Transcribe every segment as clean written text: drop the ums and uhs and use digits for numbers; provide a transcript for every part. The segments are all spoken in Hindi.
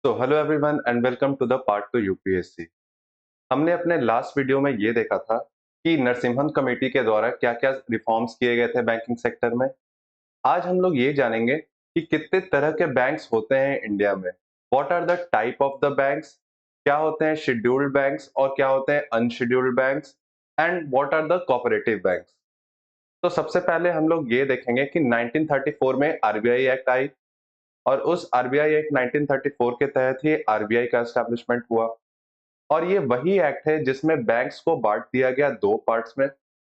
तो hello everyone and welcome to the part two UPSC. हमने अपने लास्ट वीडियो में ये देखा था कि नरसिम्हन कमेटी के द्वारा क्या-क्या रिफॉर्म्स किए गए थे बैंकिंग सेक्टर में। आज हम लोग ये जानेंगे कि कितने तरह के बैंक्स होते हैं इंडिया में, what are the type of the banks, क्या होते हैं शेड्यूल्ड बैंक्स और क्या होते हैं unscheduled banks and what are the cooperative banks. तो सबसे पहले हम लोग ये देखेंगे कि 1934 में आरबीआई एक्ट आई और उस आरबीआई एक्ट 1934 के तहत ही आरबीआई का एस्टैब्लिशमेंट हुआ। और ये वही एक्ट है जिसमें बैंक्स को बांट दिया गया दो पार्ट्स में,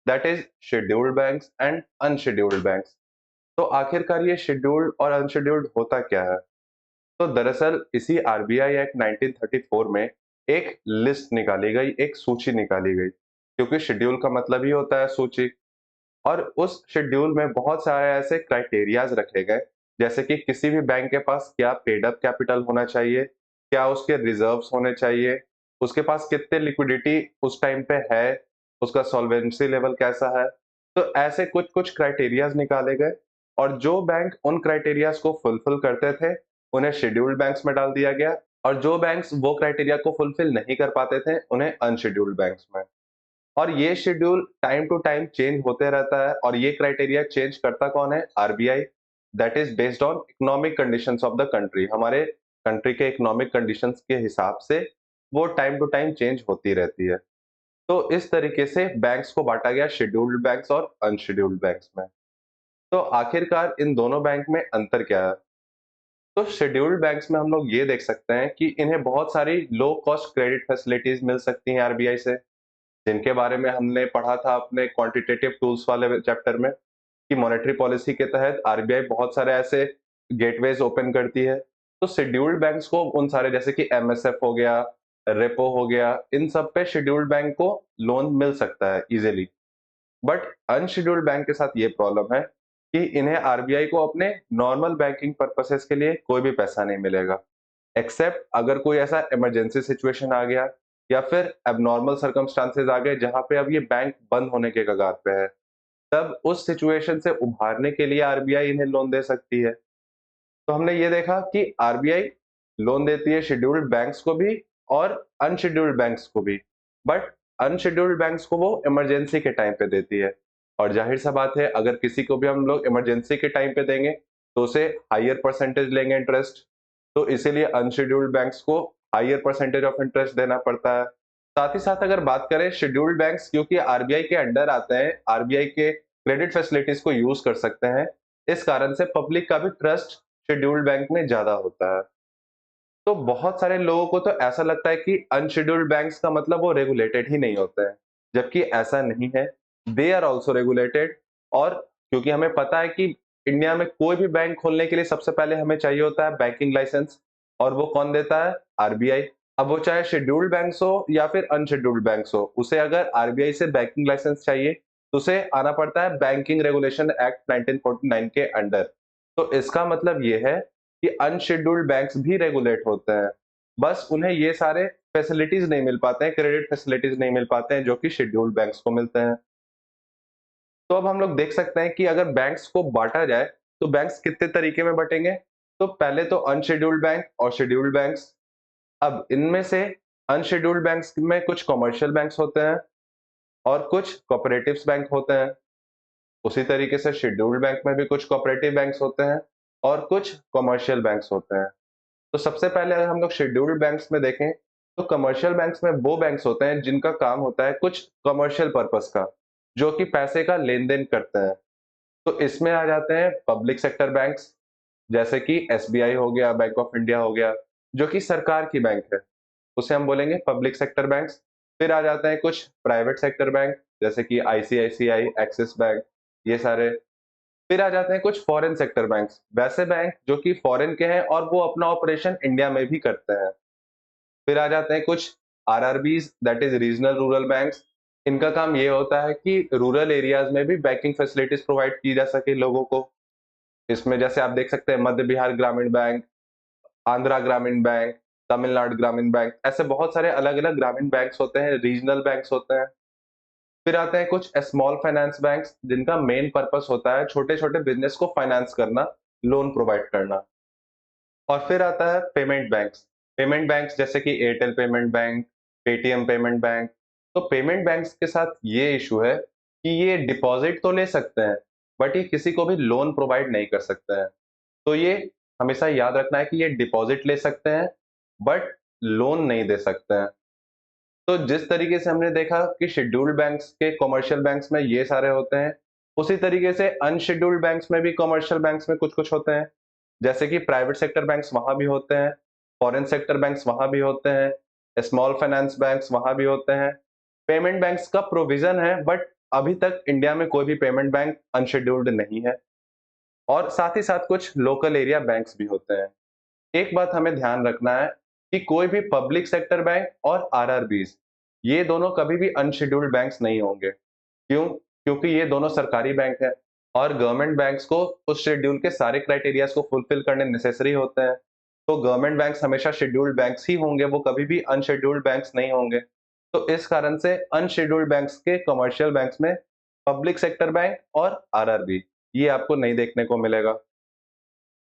that is scheduled banks and unscheduled banks. तो आखिरकार ये शेड्यूल्ड और अनशेड्यूल्ड होता क्या है? तो दरअसल इसी आरबीआई एक्ट 1934 में एक लिस्ट निकाली गई, एक सूची निकाली गई, क्योंकि शेड्यूल का मतलब ही होता है सूची। और उस शेड्यूल में बहुत सारे ऐसे क्राइटेरियाज रखे गए, जैसे कि किसी भी बैंक के पास क्या पेड अप कैपिटल होना चाहिए, क्या उसके रिजर्व्स होने चाहिए, उसके पास कितने लिक्विडिटी उस टाइम पे है, उसका सॉल्वेंसी लेवल कैसा है। तो ऐसे कुछ कुछ क्राइटेरियाज निकाले गए और जो बैंक उन क्राइटेरियाज को फुलफिल करते थे उन्हें शेड्यूल्ड बैंक्स में डाल दिया गया, और जो बैंक्स वो क्राइटेरिया को फुलफिल नहीं कर पाते थे उन्हें अनशेड्यूल्ड बैंक्स में। और ये schedule time to time change होते रहता है, और ये क्राइटेरिया चेंज करता कौन है? RBI. That is based on economic conditions of the country. हमारे कंट्री के इकोनॉमिक कंडीशंस के हिसाब से वो टाइम टू टाइम चेंज होती रहती है। तो इस तरीके से बैंक्स को बांटा गया शेड्यूल्ड बैंक्स और अनशेड्यूल्ड बैंक्स में। तो आखिरकार इन दोनों बैंक में अंतर क्या है? तो शेड्यूल्ड बैंक्स में हम लोग ये देख सकते हैं कि इन्हें बहुत सारी लो कॉस्ट क्रेडिट फैसिलिटीज मिल सकती हैं आरबीआई से, जिनके बारे में हमने पढ़ा था अपने क्वांटिटेटिव टूल्स वाले चैप्टर में, कि मॉनेटरी पॉलिसी के तहत आरबीआई बहुत सारे ऐसे गेटवेज ओपन करती है। तो शेड्यूल्ड बैंक्स को उन सारे, जैसे कि एमएसएफ हो गया, रेपो हो गया, इन सब पे शेड्यूल्ड बैंक को लोन मिल सकता है इजीली। बट अनशेड्यूल्ड बैंक के साथ ये प्रॉब्लम है कि इन्हें आरबीआई को अपने नॉर्मल बैंकिंग पर्पसेस के लिए कोई भी पैसा नहीं मिलेगा, एक्सेप्ट अगर कोई ऐसा इमरजेंसी सिचुएशन आ गया या फिर एबनॉर्मल सर्कमस्टांसेस आ गए जहां पे अब ये बैंक बंद होने के कगार पे है, तब उस सिचुएशन से उभारने के लिए आरबीआई इन्हें लोन दे सकती है। तो हमने ये देखा कि आरबीआई लोन देती है शेड्यूल्ड बैंक्स को भी और अनशेड्यूल्ड बैंक्स को भी, बट अनशेड्यूल्ड बैंक्स को वो इमरजेंसी के टाइम पे देती है। और जाहिर सा बात है, अगर किसी को भी हम लोग इमरजेंसी के टाइम पे देंगे तो उसे हायर परसेंटेज लेंगे इंटरेस्ट। तो इसीलिए अनशेड्यूल्ड बैंक्स को हायर परसेंटेज ऑफ इंटरेस्ट देना पड़ता है। साथ ही साथ अगर बात करें शेड्यूल्ड बैंक्स, क्योंकि आरबीआई के अंडर आते हैं, आरबीआई के क्रेडिट फैसिलिटीज को यूज कर सकते हैं, इस कारण से पब्लिक का भी ट्रस्ट शेड्यूल्ड बैंक में ज्यादा होता है। तो बहुत सारे लोगों को तो ऐसा लगता है कि अनशेड्यूल्ड बैंक्स का मतलब वो रेगुलेटेड ही नहीं होते हैं, जबकि ऐसा नहीं है। They are also regulated. और क्योंकि हमें पता है कि इंडिया में कोई भी बैंक खोलने के लिए सबसे पहले हमें चाहिए होता है बैंकिंग लाइसेंस, और वो कौन देता है? आरबीआई। अब वो चाहे शेड्यूल्ड बैंक्स हो या फिर अनशेड्यूल्ड बैंक्स हो, उसे अगर आरबीआई से बैंकिंग लाइसेंस चाहिए तो उसे आना पड़ता है बैंकिंग रेगुलेशन एक्ट 1949 के अंडर। तो इसका मतलब ये है कि अनशेड्यूल्ड बैंक्स भी रेगुलेट होते हैं, बस उन्हें ये सारे फैसिलिटीज नहीं मिल पाते हैं, क्रेडिट फैसिलिटीज नहीं मिल पाते हैं जो कि शेड्यूल्ड बैंक्स को मिलते हैं। तो अब हम लोग देख सकते हैं कि अगर बैंक्स को बांटा जाए तो बैंक्स कितने तरीके में बटेंगे। तो पहले तो अनशेड्यूल्ड बैंक और शेड्यूल्ड बैंक्स। अब इनमें से अनशेड्यूल्ड बैंक्स में कुछ कमर्शियल बैंक्स होते हैं और कुछ कोऑपरेटिव्स बैंक होते हैं। उसी तरीके से शेड्यूल्ड बैंक में भी कुछ कोऑपरेटिव बैंक्स होते हैं और कुछ कमर्शियल बैंक्स होते हैं। तो सबसे पहले अगर हम लोग शेड्यूल्ड बैंक्स में देखें, तो कमर्शियल बैंक्स में वो बैंक्स होते हैं जिनका काम होता है कुछ कमर्शियल पर्पस का, जो कि पैसे का लेन देन करते हैं। तो इसमें आ जाते हैं पब्लिक सेक्टर बैंक्स, जैसे कि एसबीआई हो गया, बैंक ऑफ इंडिया हो गया, जो कि सरकार की बैंक है, उसे हम बोलेंगे पब्लिक सेक्टर बैंक्स। फिर आ जाते हैं कुछ प्राइवेट सेक्टर बैंक, जैसे कि आईसीआईसीआई, एक्सिस बैंक, ये सारे। फिर आ जाते हैं कुछ फॉरेन सेक्टर बैंक्स, वैसे बैंक जो कि फॉरेन के हैं और वो अपना ऑपरेशन इंडिया में भी करते हैं। फिर आ जाते हैं कुछ RRBs, that is regional rural banks. इनका काम ये होता है कि रूरल एरियाज में भी बैंकिंग फैसिलिटीज प्रोवाइड की जा सके लोगों को। इसमें जैसे आप देख सकते हैं मध्य बिहार ग्रामीण बैंक, आंध्रा ग्रामीण बैंक, तमिलनाडु ग्रामीण बैंक, ऐसे बहुत सारे अलग अलग ग्रामीण बैंक्स होते हैं, रीजनल बैंक्स होते हैं। फिर आते हैं कुछ स्मॉल फाइनेंस बैंक्स, जिनका मेन पर्पस होता है छोटे छोटे बिजनेस को फाइनेंस करना, लोन प्रोवाइड करना। और फिर आता है पेमेंट बैंक्स, पेमेंट बैंक्स जैसे कि Airtel payment bank, Paytm payment bank. तो पेमेंट बैंक्स के साथ ये इशू है कि ये डिपॉजिट तो ले सकते हैं, बट ये किसी को भी लोन प्रोवाइड नहीं कर सकते हैं। तो ये हमेशा याद रखना है कि ये डिपॉजिट ले सकते हैं, बट लोन नहीं दे सकते हैं। तो जिस तरीके से हमने देखा कि शेड्यूल्ड बैंक्स के कमर्शियल बैंक्स में ये सारे होते हैं, उसी तरीके से अनशेड्यूल्ड बैंक्स में भी कमर्शियल बैंक्स में कुछ-कुछ होते हैं। जैसे कि प्राइवेट सेक्टर बैंक्स वहाँ भी होते हैं, फॉरेन सेक्टर बैंक्स वहाँ भी होते हैं, स्मॉल फाइनेंस बैंक्स वहाँ भी होते हैं। पेमेंट बैंक्स का प्रोविज़न है, बट अभी तक इंडिया में कोई भी पेमेंट बैंक अनशेड्यूल्ड नहीं है, और साथ ही साथ कुछ लोकल एरिया बैंक्स भी होते हैं। एक बात हमें ध्यान रखना है कि कोई भी पब्लिक सेक्टर बैंक और आरआरबीज, ये दोनों कभी भी अनशेड्यूल्ड बैंक्स नहीं होंगे। क्यों? क्योंकि ये दोनों सरकारी बैंक हैं, और गवर्नमेंट बैंक्स को उस शेड्यूल के सारे क्राइटेरियाज को फुलफिल करने नेसेसरी होते हैं। तो गवर्नमेंट बैंक्स हमेशा शेड्यूल्ड बैंक्स ही होंगे, वो कभी भी अनशेड्यूल्ड बैंक्स नहीं होंगे। तो इस कारण से अनशेड्यूल्ड बैंक्स के कमर्शियल बैंक्स में पब्लिक सेक्टर बैंक और आरआरबी, ये आपको नहीं देखने को मिलेगा।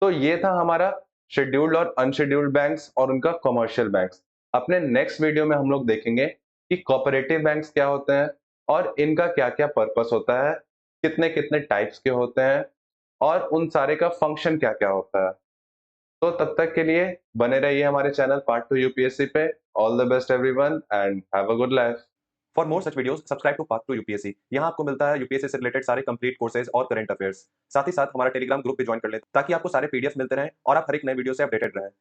तो ये था हमारा शेड्यूल्ड और अनशेड्यूल्ड बैंक्स और उनका कमर्शियल बैंक्स। अपने नेक्स्ट वीडियो में हम लोग देखेंगे कि कोऑपरेटिव बैंक्स क्या होते हैं और इनका क्या-क्या पर्पस होता है, कितने-कितने टाइप्स के होते हैं और उन सारे का फंक्शन क्या-क्या होता है। तो तब तक के लिए बने रहिए हमारे चैनल पार्ट 2 यूपीएससी पे। All the best everyone and have a good life. For more such videos subscribe to part 2 UPSC. यहाँ आपको मिलता है यूपीएससी से रिलेटेड सारे कंप्लीट कोर्सेज और करंट अफेयर्स। साथ ही साथ हमारा टेलीग्राम ग्रुप भी ज्वाइन कर लें ताकि आपको सारे पीडीएफ मिलते रहें और आप हर एक नए वीडियो से अपडेटेड रहें।